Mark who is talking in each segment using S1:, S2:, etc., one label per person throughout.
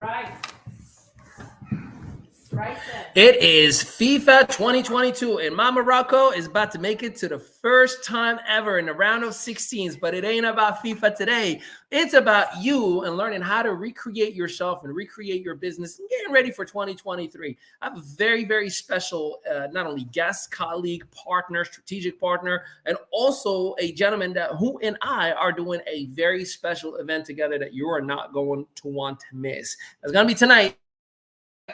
S1: Right. Right then.
S2: It is FIFA 2022, and my Morocco is about to make it to the first time ever in the round of 16s. But it ain't about FIFA today. It's about you and learning how to recreate yourself and recreate your business and getting ready for 2023. I have a very, very special, not only guest, colleague, partner, strategic partner, and also a gentleman who and I are doing a very special event together that you are not going to want to miss. It's going to be tonight.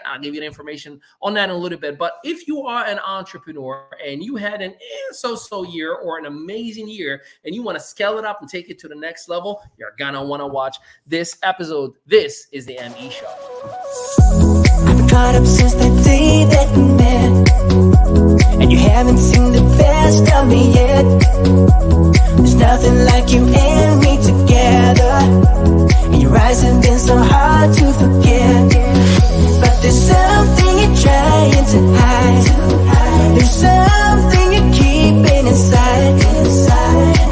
S2: I'll give you the information on that in a little bit. But if you are an entrepreneur and you had an so-so year or an amazing year and you want to scale it up and take it to the next level, you're going to want to watch this episode. This is the ME Show.
S3: I've been caught up since the day that we met, and you haven't seen the best of me yet. There's nothing like you and me together, and your eyes have been so hard to forget. But there's something you're trying to hide. There's something you're keeping inside.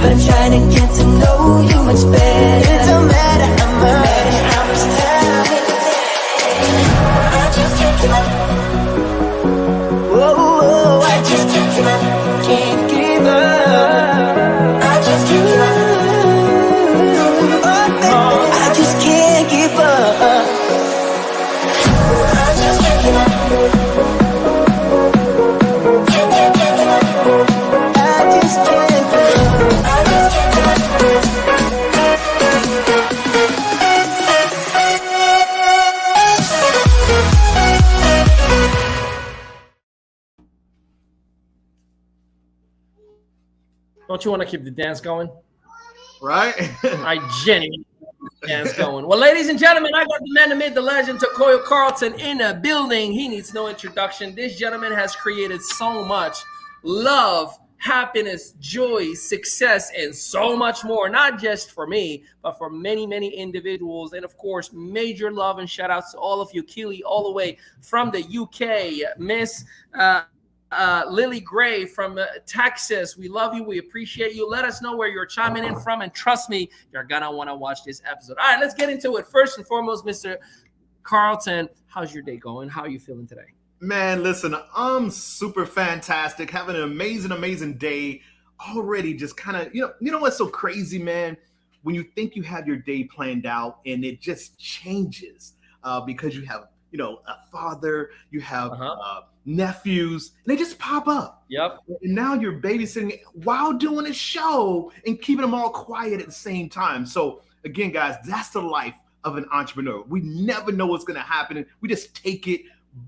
S3: But I'm trying to get to know you much better. It don't matter how much time it takes. I just can't give up. Whoa, I just can't give up. Can't give up. I just can't give up. Oh, I just can't give up.
S2: Don't you want to keep the dance going?
S4: Right?
S2: I genuinely dance going. Well, ladies and gentlemen, I got the man, the myth, the legend, Takoyo Carlton in a building. He needs no introduction. This gentleman has created so much love, happiness, joy, success, and so much more. Not just for me, but for many, many individuals. And of course, major love and shout outs to all of you. Keely, all the way from the UK. Miss Lily Gray from Texas. We love you. We appreciate you. Let us know where you're chiming in from. And trust me, you're going to want to watch this episode. All right, let's get into it. First and foremost, Mr. Carlton, how's your day going? How are you feeling today?
S4: Man, listen, I'm super fantastic. Having an amazing day already. Just kind of, you know what's so crazy, man? When you think you have your day planned out and it just changes because you have, a father, you have nephews, and they just pop up.
S2: Yep.
S4: And now you're babysitting while doing a show and keeping them all quiet at the same time. So again, guys, that's the life of an entrepreneur. We never know what's going to happen. We just take it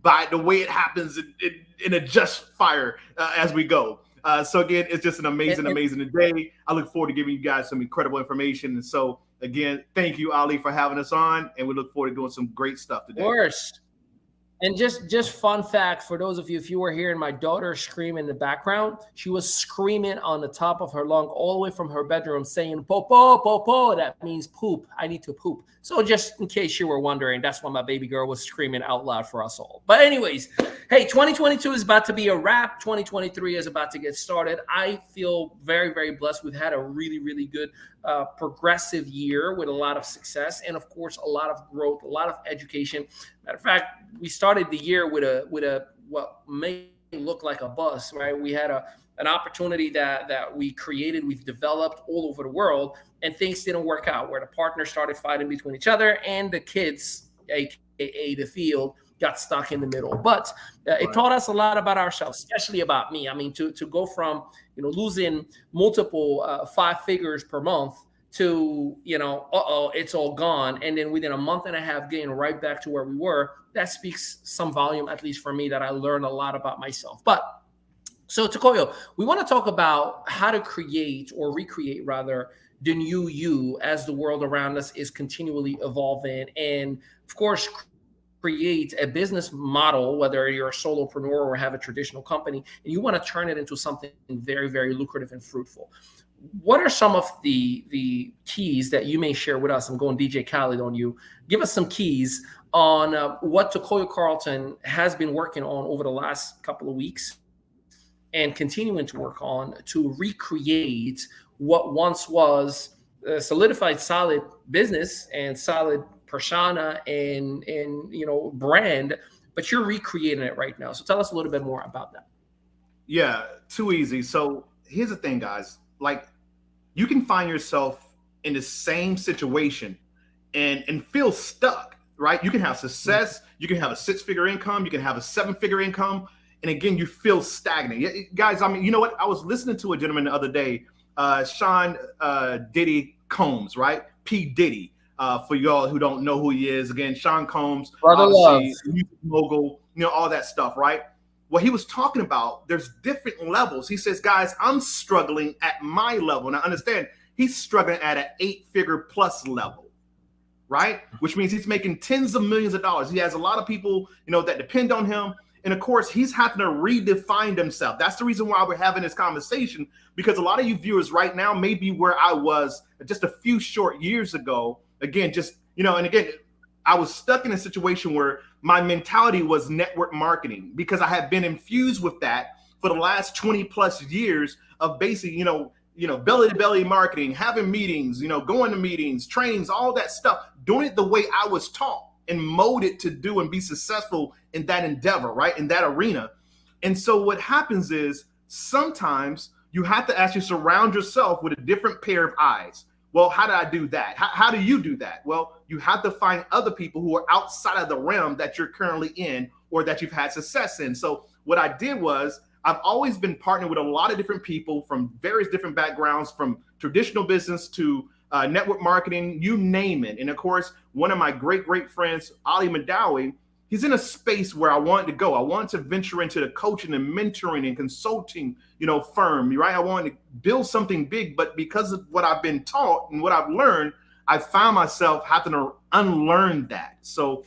S4: by the way it happens and adjust fire as we go. So again, it's just an amazing day. I look forward to giving you guys some incredible information. And so again, thank you, Ali, for having us on. And we look forward to doing some great stuff today.
S2: Of course. And just fun fact for those of you, if you were hearing my daughter scream in the background, she was screaming on the top of her lung all the way from her bedroom saying, "Popo, popo." That means poop. I need to poop. So just in case you were wondering, that's why my baby girl was screaming out loud for us all. But anyways, hey, 2022 is about to be a wrap. 2023 is about to get started. I feel very, very blessed. We've had a really, really good progressive year with a lot of success and, of course, a lot of growth, a lot of education. Matter of fact, we started the year with a what may look like a bust, right? We had an opportunity that we created, we've developed all over the world, and things didn't work out where the partners started fighting between each other and the kids, aka the field, got stuck in the middle. But it taught us a lot about ourselves, especially about me. I mean, to go from losing multiple 5 figures per month to it's all gone, and then within a month and a half getting right back to where we were. That speaks some volume, at least for me, that I learned a lot about myself. But so Takoyo, we want to talk about how to create or recreate rather the new you as the world around us is continually evolving, and of course create a business model, whether you're a solopreneur or have a traditional company, and you want to turn it into something very, very lucrative and fruitful. What are some of the keys that you may share with us? I'm going DJ Khaled on you. Give us some keys on what Takoyo Carlton has been working on over the last couple of weeks and continuing to work on to recreate what once was a solidified, solid business and solid persona and brand, but you're recreating it right now. So tell us a little bit more about that.
S4: Yeah, too easy. So here's the thing, guys. Like, you can find yourself in the same situation and feel stuck, right? You can have success, you can have a 6-figure income, you can have a 7-figure income, and again, you feel stagnant. Guys, I mean, you know what? I was listening to a gentleman the other day, Sean Diddy Combs, right? P. Diddy. For y'all who don't know who he is, again, Sean Combs,
S2: Brother
S4: obviously,
S2: love.
S4: music mogul, all that stuff, right? What he was talking about, there's different levels. He says, guys, I'm struggling at my level. And I understand he's struggling at an 8-figure plus level, right? Which means he's making tens of millions of dollars. He has a lot of people, that depend on him. And of course, he's having to redefine himself. That's the reason why we're having this conversation, because a lot of you viewers right now may be where I was just a few short years ago. Again, and again, I was stuck in a situation where my mentality was network marketing, because I had been infused with that for the last 20 plus years of basically, belly to belly marketing, having meetings, going to meetings, trainings, all that stuff, doing it the way I was taught and molded to do and be successful in that endeavor, right? In that arena. And so what happens is sometimes you have to actually surround yourself with a different pair of eyes. Well, how did I do that? How do you do that? Well, you have to find other people who are outside of the realm that you're currently in or that you've had success in. So what I did was, I've always been partnered with a lot of different people from various different backgrounds, from traditional business to network marketing, you name it. And of course, one of my great friends, Ali Madawi, he's in a space where I wanted to go. I wanted to venture into the coaching and mentoring and consulting, firm, right? I wanted to build something big, but because of what I've been taught and what I've learned, I found myself having to unlearn that. So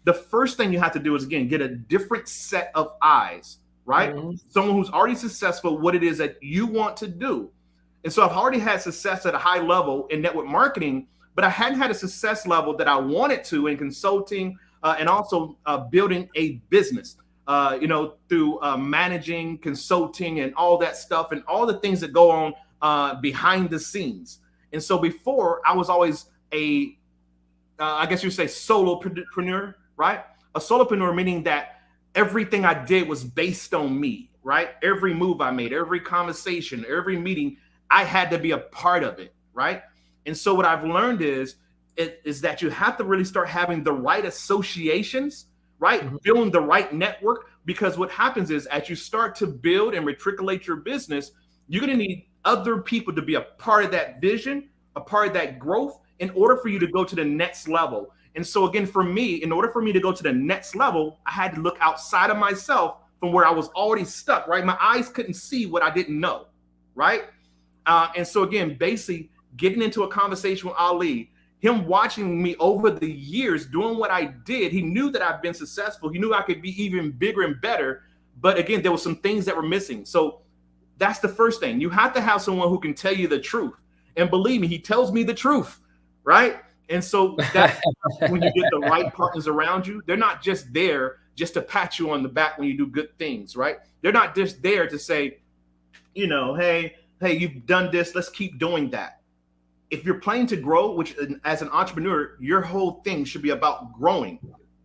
S4: the first thing you have to do is, again, get a different set of eyes, right? Mm-hmm. Someone who's already successful, what it is that you want to do. And so I've already had success at a high level in network marketing, but I hadn't had a success level that I wanted to in consulting and also building a business, through managing, consulting, and all that stuff, and all the things that go on behind the scenes. And so before, I was always I guess you say solopreneur, right? A solopreneur, meaning that everything I did was based on me, right? Every move I made, every conversation, every meeting, I had to be a part of it, right? And so what I've learned is that you have to really start having the right associations, right? Mm-hmm. Building the right network, because what happens is, as you start to build and matriculate your business, you're going to need other people to be a part of that vision, a part of that growth, in order for you to go to the next level. And so again, for me, in order for me to go to the next level, I had to look outside of myself from where I was already stuck, right? My eyes couldn't see what I didn't know, right? And so again, basically getting into a conversation with Ali, him watching me over the years doing what I did, he knew that I've been successful. He knew I could be even bigger and better. But again, there were some things that were missing. So that's the first thing. You have to have someone who can tell you the truth. And believe me, he tells me the truth, right? And so that's when you get the right partners around you. They're not just there just to pat you on the back when you do good things, right? They're not just there to say, hey, you've done this, let's keep doing that. If you're planning to grow, which as an entrepreneur, your whole thing should be about growing,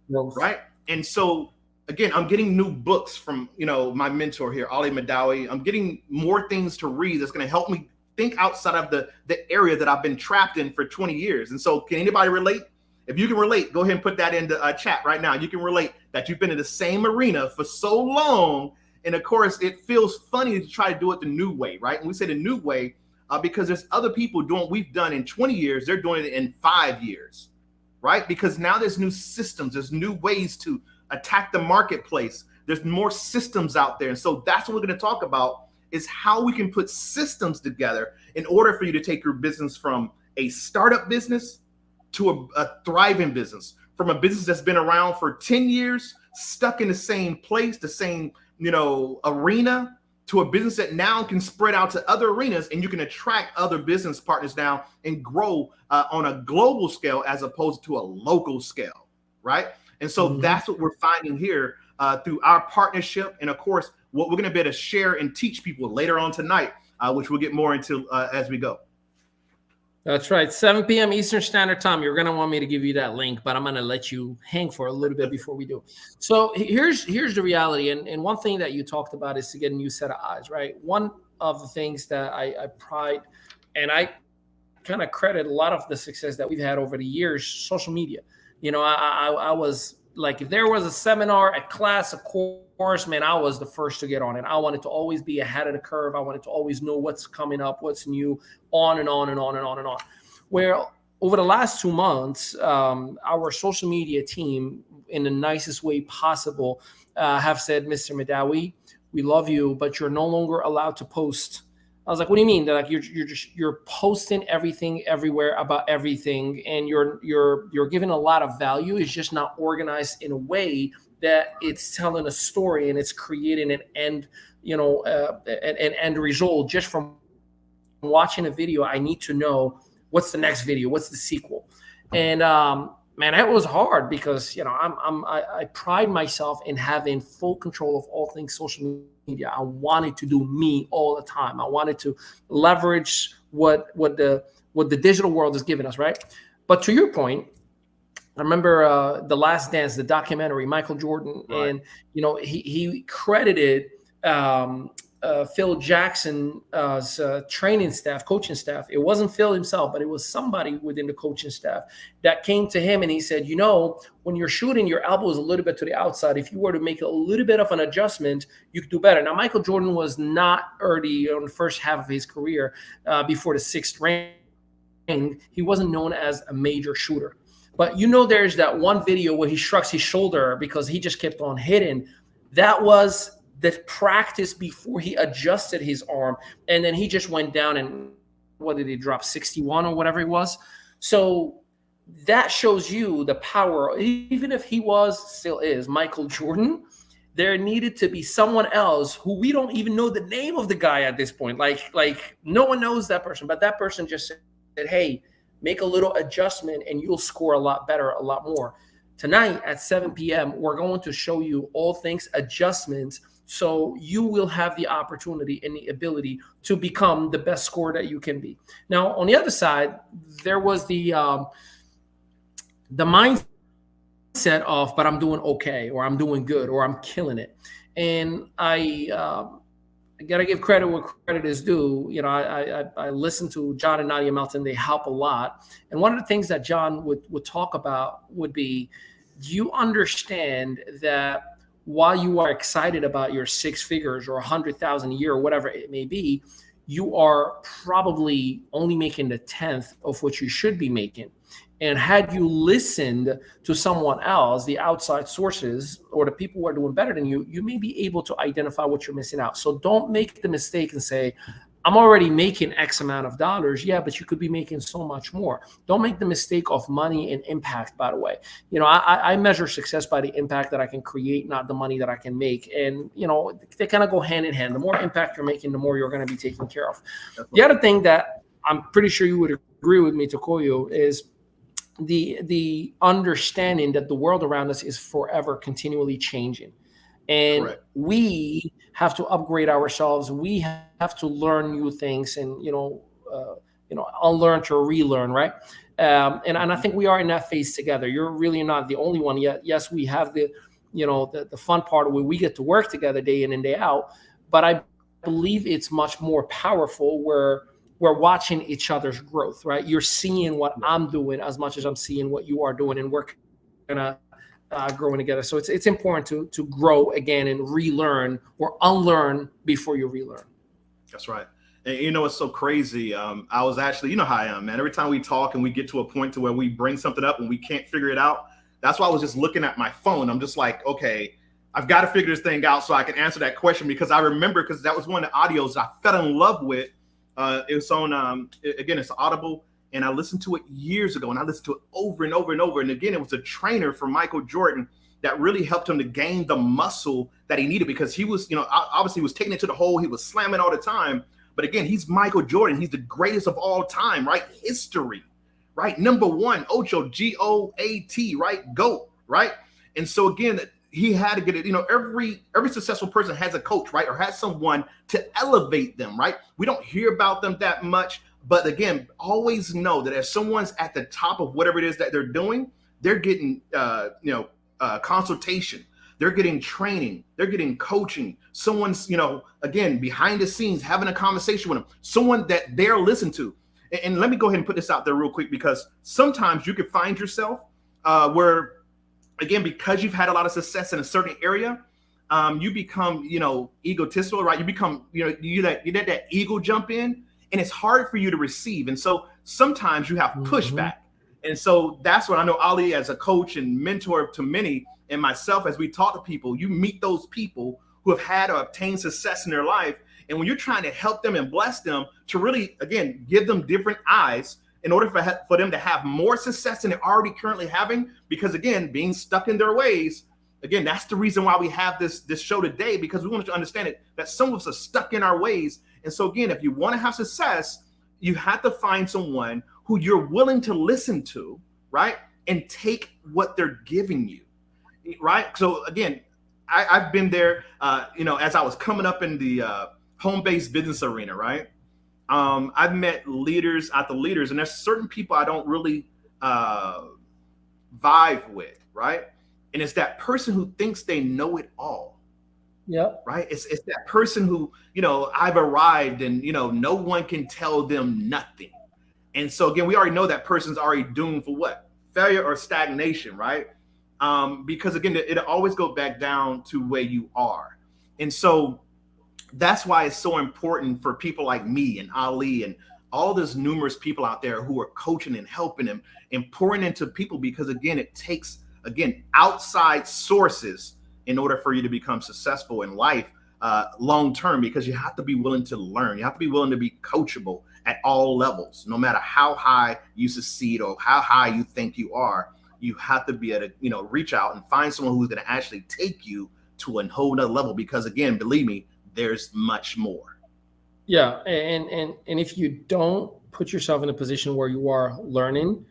S4: right? And so again, I'm getting new books from, my mentor here, Ali Madawi. I'm getting more things to read that's going to help me think outside of the area that I've been trapped in for 20 years. And so can anybody relate? If you can relate, go ahead and put that in the chat right now. You can relate that you've been in the same arena for so long. And of course, it feels funny to try to do it the new way, right? And we say the new way because there's other people doing what we've done in 20 years. They're doing it in 5 years, right? Because now there's new systems. There's new ways to attack the marketplace. There's more systems out there. And so that's what we're going to talk about, is how we can put systems together in order for you to take your business from a startup business to a thriving business, from a business that's been around for 10 years, stuck in the same place, the same, arena, to a business that now can spread out to other arenas, and you can attract other business partners now and grow on a global scale as opposed to a local scale, right? And so that's what we're finding here through our partnership. And of course, what we're going to be able to share and teach people later on tonight, which we'll get more into as we go.
S2: That's right. 7 p.m. Eastern Standard Time. You're going to want me to give you that link, but I'm going to let you hang for a little bit before we do. So here's the reality. And one thing that you talked about is to get a new set of eyes, right? One of the things that I pride, and I kind of credit a lot of the success that we've had over the years, social media. You know, I was like, if there was a seminar, a class, a course, man, I was the first to get on it. I wanted to always be ahead of the curve. I wanted to always know what's coming up, what's new, on and on and on and on and on. Well, over the last 2 months, our social media team, in the nicest way possible, have said, Mr. Madawi, we love you, but you're no longer allowed to post. I was like, what do you mean? They're like, you're posting everything everywhere about everything, and you're giving a lot of value. It's just not organized in a way that it's telling a story and it's creating an end, an end result. Just from watching a video, I need to know what's the next video, what's the sequel. And man, it was hard because I pride myself in having full control of all things social media. I wanted to do me all the time. I wanted to leverage what the digital world has given us, right? But to your point, I remember The Last Dance, the documentary, Michael Jordan, right. And he credited Phil Jackson's training staff, coaching staff. It wasn't Phil himself, but it was somebody within the coaching staff that came to him and he said, when you're shooting, your elbow is a little bit to the outside. If you were to make a little bit of an adjustment, you could do better. Now, Michael Jordan was not early on the first half of his career before the 6th ring. He wasn't known as a major shooter. But there's that one video where he shrugs his shoulder because he just kept on hitting. That was the practice before he adjusted his arm, and then he just went down and what did he drop, 61 or whatever it was. So that shows you the power. Even if he still is Michael Jordan, there needed to be someone else who we don't even know the name of the guy at this point. Like no one knows that person, but that person just said, hey, make a little adjustment and you'll score a lot better, a lot more. Tonight at 7 p.m., we're going to show you all things adjustments, so you will have the opportunity and the ability to become the best scorer that you can be. Now, on the other side, there was the mindset of, but I'm doing okay, or I'm doing good, or I'm killing it. And I got to give credit where credit is due. I listen to John and Nadia Melton. They help a lot. And one of the things that John would talk about would be, do you understand that while you are excited about your 6 figures or 100,000 a year or whatever it may be, you are probably only making the 10th of what you should be making. And had you listened to someone else, the outside sources or the people who are doing better than you, you may be able to identify what you're missing out. So don't make the mistake and say, I'm already making X amount of dollars. Yeah, but you could be making so much more. Don't make the mistake of money and impact, by the way. I measure success by the impact that I can create, not the money that I can make. And, they kind of go hand in hand. The more impact you're making, the more you're going to be taken care of. The other thing that I'm pretty sure you would agree with me, Tokoyo, is the understanding that the world around us is forever continually changing. And correct. We have to upgrade ourselves. We have to learn new things and, unlearn to relearn, right? And I think we are in that phase together. You're really not the only one yet. Yes, we have the fun part where we get to work together day in and day out. But I believe it's much more powerful where we're watching each other's growth, right? You're seeing what I'm doing as much as I'm seeing what you are doing, and we're gonna growing together. So it's important to grow again and relearn or unlearn before you relearn.
S4: That's right. And it's so crazy. I was actually, how I am, man. Every time we talk and we get to a point to where we bring something up and we can't figure it out, that's why I was just looking at my phone. I'm just like, okay, I've got to figure this thing out so I can answer that question, because I remember, because that was one of the audios I fell in love with. It was on, again, it's Audible. And I listened to it years ago, and I listened to it over and over and over. And again, it was a trainer from Michael Jordan that really helped him to gain the muscle that he needed, because he was, obviously he was taking it to the hole. He was slamming all the time. But again, he's Michael Jordan. He's the greatest of all time, right? History, right? Number one, Ocho, G-O-A-T, right? GOAT, right? And so again, he had to get it. Every successful person has a coach, right? Or has someone to elevate them, right? We don't hear about them that much. But again, always know that if someone's at the top of whatever it is that they're doing, they're getting consultation, they're getting training, they're getting coaching. Someone's, again, behind the scenes having a conversation with them, someone that they're listening to. And let me go ahead and put this out there real quick, because sometimes you could find yourself where, again, because you've had a lot of success in a certain area, you become, egotistical, right? You become, you let that ego jump in, and it's hard for you to receive. And so sometimes you have pushback. And so that's what I know, Ali, as a coach and mentor to many, and myself, as we talk to people, you meet those people who have had or obtained success in their life. And when you're trying to help them and bless them, to really, again, give them different eyes in order for them to have more success than they're already currently having, because, again, being stuck in their ways, again, that's the reason why we have this show today, because we want you to understand it, that some of us are stuck in our ways. And so, again, if you want to have success, you have to find someone who you're willing to listen to, right? And take what they're giving you, right? So, again, I've been there, as I was coming up in the home-based business arena, right? I've met leaders after leaders, and there's certain people I don't really vibe with, right? And it's that person who thinks they know it all.
S2: Yeah.
S4: Right. It's that person who, I've arrived and, no one can tell them nothing. And so, again, we already know that person's already doomed for what? Failure or stagnation, right? Because, again, it always goes back down to where you are. And so that's why it's so important for people like me and Ali and all those numerous people out there who are coaching and helping them and pouring into people, because, again, it takes, again, outside sources in order for you to become successful in life long term, because you have to be willing to learn. You have to be willing to be coachable at all levels, no matter how high you succeed or how high you think you are. You have to be able to, reach out and find someone who's going to actually take you to a whole nother level, because, again, believe me, there's much more.
S2: Yeah. And if you don't put yourself in a position where you are learning,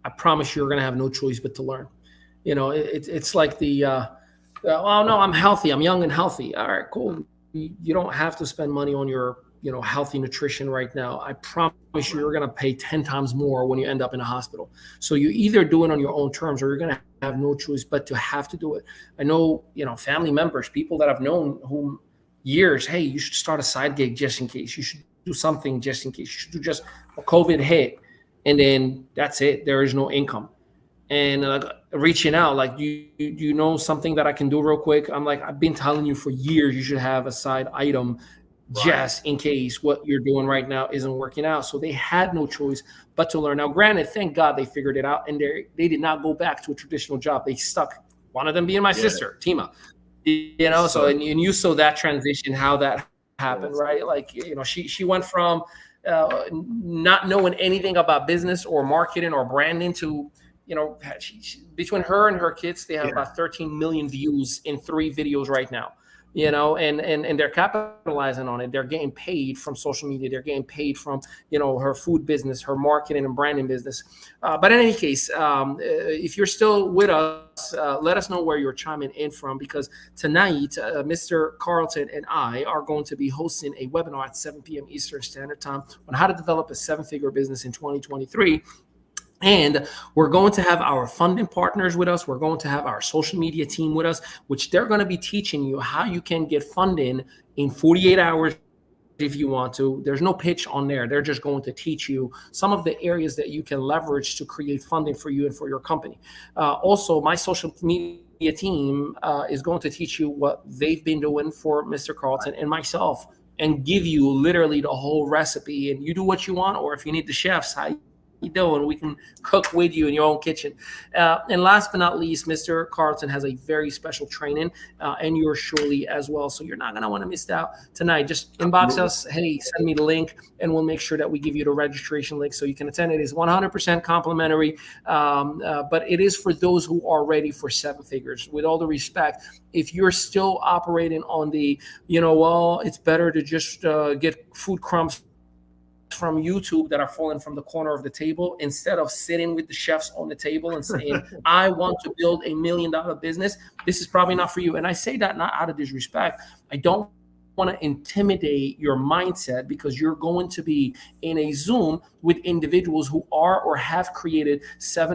S2: I promise you're going to have no choice but to learn. It's like oh no, I'm healthy, I'm young and healthy. All right, cool. You don't have to spend money on your, healthy nutrition right now. I promise you're going to pay 10 times more when you end up in a hospital. So you either do it on your own terms, or you're going to have no choice but to have to do it. I know, family members, people that I've known whom years, hey, you should start a side gig just in case. You should do something just in case. You should do just a COVID hit. And then that's it. There is no income. And reaching out, like, you know something that I can do real quick? I'm like, I've been telling you for years, you should have a side item just in case what you're doing right now isn't working out. So they had no choice but to learn. Now, granted, thank God they figured it out, and they did not go back to a traditional job. They stuck. One of them being my sister, Tima. So and you saw that transition, how that happened, right? Like, she went from not knowing anything about business or marketing or branding to, between her and her kids, they have about 13 million views in 3 videos right now, and they're capitalizing on it. They're getting paid from social media. They're getting paid from, her food business, her marketing and branding business. But in any case, if you're still with us, let us know where you're chiming in from, because tonight, Mr. Carlton and I are going to be hosting a webinar at 7 p.m. Eastern Standard Time on how to develop a 7-figure business in 2023. And we're going to have our funding partners with us. We're going to have our social media team with us, which they're going to be teaching you how you can get funding in 48 hours if you want to. There's no pitch on there. They're just going to teach you some of the areas that you can leverage to create funding for you and for your company. Also, my social media team is going to teach you what they've been doing for Mr. Carlton and myself, and give you literally the whole recipe. And you do what you want, or if you need the chefs, how you doing? We can cook with you in your own kitchen. And last but not least, Mr. Carlton has a very special training, and yours surely as well. So you're not going to want to miss out tonight. Just inbox us. Hey, send me the link, and we'll make sure that we give you the registration link so you can attend. It is 100% complimentary, but it is for those who are ready for 7 figures. With all the respect, if you're still operating on the, well, it's better to just get food crumbs from YouTube that are falling from the corner of the table, instead of sitting with the chefs on the table and saying, I want to build $1 million business, this is probably not for you. And I say that not out of disrespect. I don't want to intimidate your mindset, because you're going to be in a Zoom with individuals who are or have created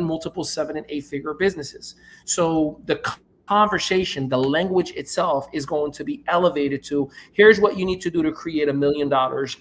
S2: multiple 7 and 8 figure businesses. So the conversation, the language itself is going to be elevated to, here's what you need to do to create $1 million.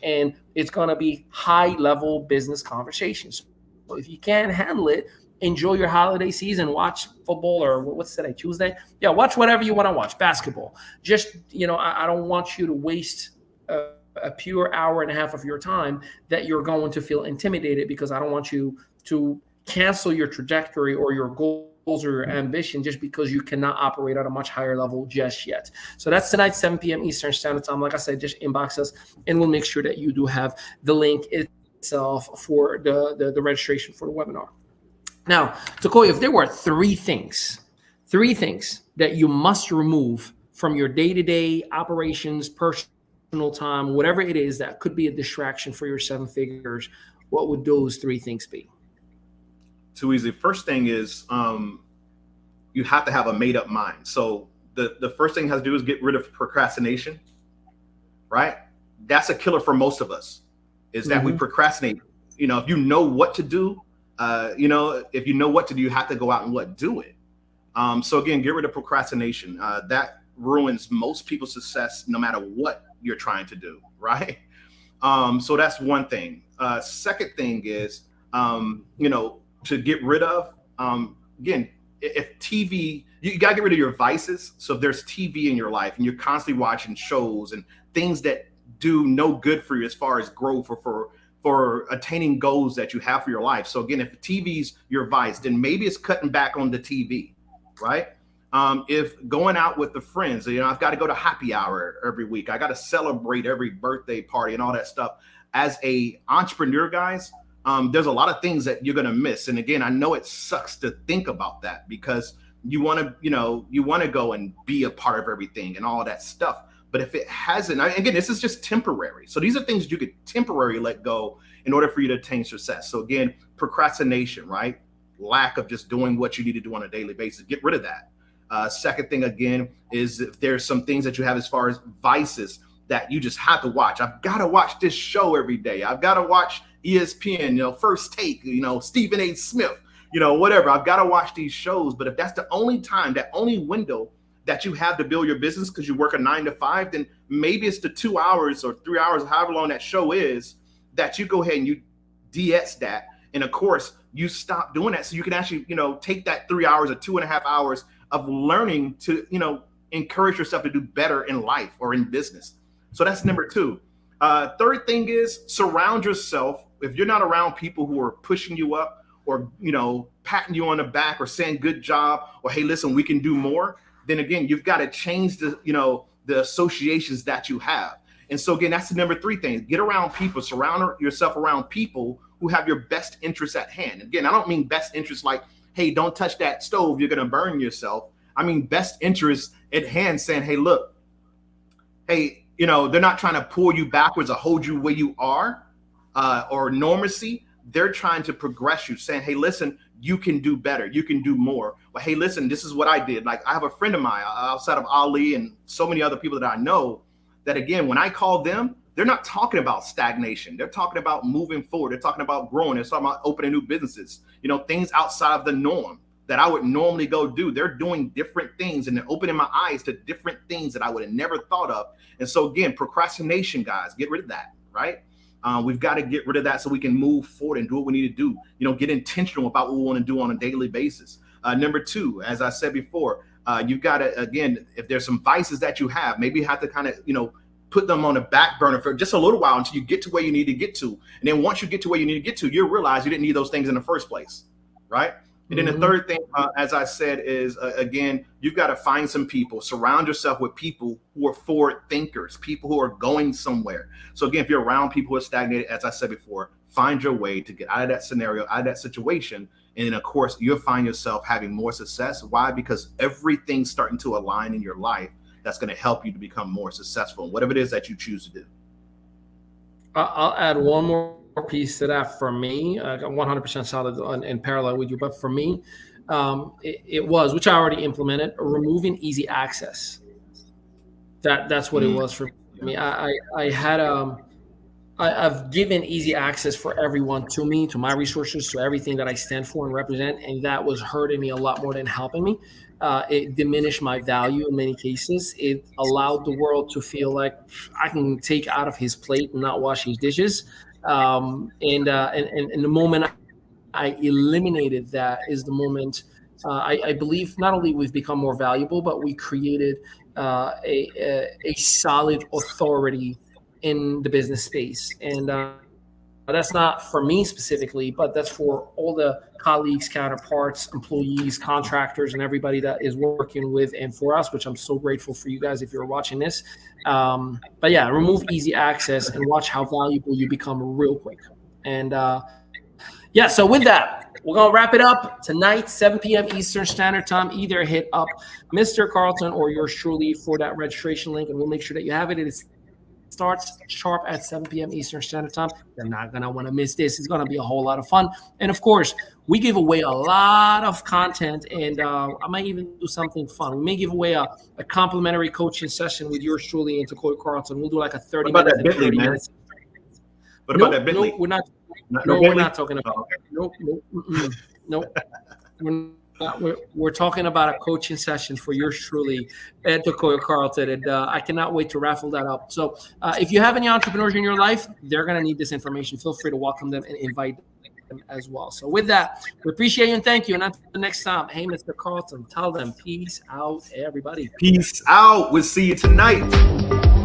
S2: And it's going to be high level business conversations. So if you can't handle it, enjoy your holiday season, watch football, or what's today, Tuesday? Yeah, watch whatever you want to watch, basketball. Just, I don't want you to waste a pure hour and a half of your time that you're going to feel intimidated, because I don't want you to cancel your trajectory or your goals or your ambition just because you cannot operate at a much higher level just yet. So that's tonight, 7 p.m. Eastern Standard Time. Like I said, just inbox us and we'll make sure that you do have the link itself for the registration for the webinar. Now, Takoya, if there were three things that you must remove from your day-to-day operations, personal time, whatever it is that could be a distraction for your 7 figures, what would those 3 things be?
S4: Too easy. First thing is you have to have a made-up mind. So the first thing has to do is get rid of procrastination, right? That's a killer for most of us, is that we procrastinate. If you know what to do, if you know what to do, you have to go out and do it. So again, get rid of procrastination. That ruins most people's success, no matter what you're trying to do, right? So that's one thing. Second thing is, to get rid of, again, if TV, you gotta get rid of your vices. So if there's TV in your life and you're constantly watching shows and things that do no good for you as far as growth or for attaining goals that you have for your life. So again, if TV's your vice, then maybe it's cutting back on the TV, right? If going out with the friends, I've got to go to happy hour every week. I got to celebrate every birthday party and all that stuff. As a entrepreneur, guys, there's a lot of things that you're going to miss. And again, I know it sucks to think about that, because you want to go and be a part of everything and all that stuff. But if it hasn't, again, this is just temporary. So these are things you could temporarily let go in order for you to attain success. So again, procrastination, right? Lack of just doing what you need to do on a daily basis. Get rid of that. Second thing, again, is if there's some things that you have as far as vices that you just have to watch. I've got to watch this show every day. I've got to watch ESPN, First Take, Stephen A. Smith, whatever. I've got to watch these shows. But if that's the only time, that only window that you have to build your business, because you work a 9 to 5, then maybe it's the 2 hours or 3 hours, however long that show is, that you go ahead and you de-etch that. And of course, you stop doing that so you can actually, take that 3 hours or 2.5 hours of learning to, encourage yourself to do better in life or in business. So that's number 2. Third thing is surround yourself. If you're not around people who are pushing you up or, patting you on the back or saying good job or, hey, listen, we can do more, then again, you've got to change the associations that you have. And so again, that's the number 3 thing. Get around people, surround yourself around people who have your best interests at hand. Again, I don't mean best interests like, hey, don't touch that stove, you're going to burn yourself. I mean, best interests at hand, saying, hey, look, hey, they're not trying to pull you backwards or hold you where you are or normacy. They're trying to progress you, saying, hey, listen, you can do better. You can do more. Well, hey, listen, this is what I did. Like, I have a friend of mine outside of Ali and so many other people that I know that, again, when I call them, they're not talking about stagnation. They're talking about moving forward. They're talking about growing. They're talking about opening new businesses, things outside of the norm that I would normally go do. They're doing different things and they're opening my eyes to different things that I would have never thought of. And so again, procrastination, guys, get rid of that, right? We've got to get rid of that so we can move forward and do what we need to do. Get intentional about what we want to do on a daily basis. Number 2, as I said before, you've got to, again, if there's some vices that you have, maybe you have to kind of, put them on the back burner for just a little while until you get to where you need to get to. And then once you get to where you need to get to, you'll realize you didn't need those things in the first place, right? And then the third thing, as I said, is, again, you've got to find some people, surround yourself with people who are forward thinkers, people who are going somewhere. So again, if you're around people who are stagnated, as I said before, find your way to get out of that scenario, out of that situation. And then, of course, you'll find yourself having more success. Why? Because everything's starting to align in your life that's going to help you to become more successful in whatever it is that you choose to do.
S2: I'll add one more piece to that. For me, I got 100% solid in parallel with you, but for me, it was, which I already implemented, removing easy access. That's what it was for me. mean, I had I've given easy access for everyone to me, to my resources, to everything that I stand for and represent, and that was hurting me a lot more than helping me. It diminished my value in many cases. It allowed the world to feel like I can take out of his plate and not wash his dishes. And the moment I eliminated that is the moment I believe not only we've become more valuable, but we created a solid authority in the business space. And that's not for me specifically, but that's for all the colleagues, counterparts, employees, contractors, and everybody that is working with and for us, which I'm so grateful for you guys if you're watching this. But yeah, remove easy access and watch how valuable you become real quick. And yeah, so with that, we're going to wrap it up tonight, 7 p.m. Eastern Standard Time. Either hit up Mr. Carlton or yours truly for that registration link, and we'll make sure that you have it. It starts sharp at 7 p.m. Eastern Standard Time. You're not going to want to miss this. It's going to be a whole lot of fun. And, of course, we give away a lot of content, and I might even do something fun. We may give away a complimentary coaching session with yours truly and Takoya Carlton. We'll do like a 30 minutes.
S4: What about that Bentley, man? What about that Bentley?
S2: No, we're not.
S4: No,
S2: we're not talking about. Nope. We're talking about a coaching session for yours truly, Ed Takoya Carlton, and I cannot wait to raffle that up. So, if you have any entrepreneurs in your life, they're going to need this information. Feel free to welcome them and invite them as well. So, with that, we appreciate you and thank you. And until the next time, hey, Mr. Carlton, tell them peace out, everybody.
S4: Peace out. We'll see you tonight.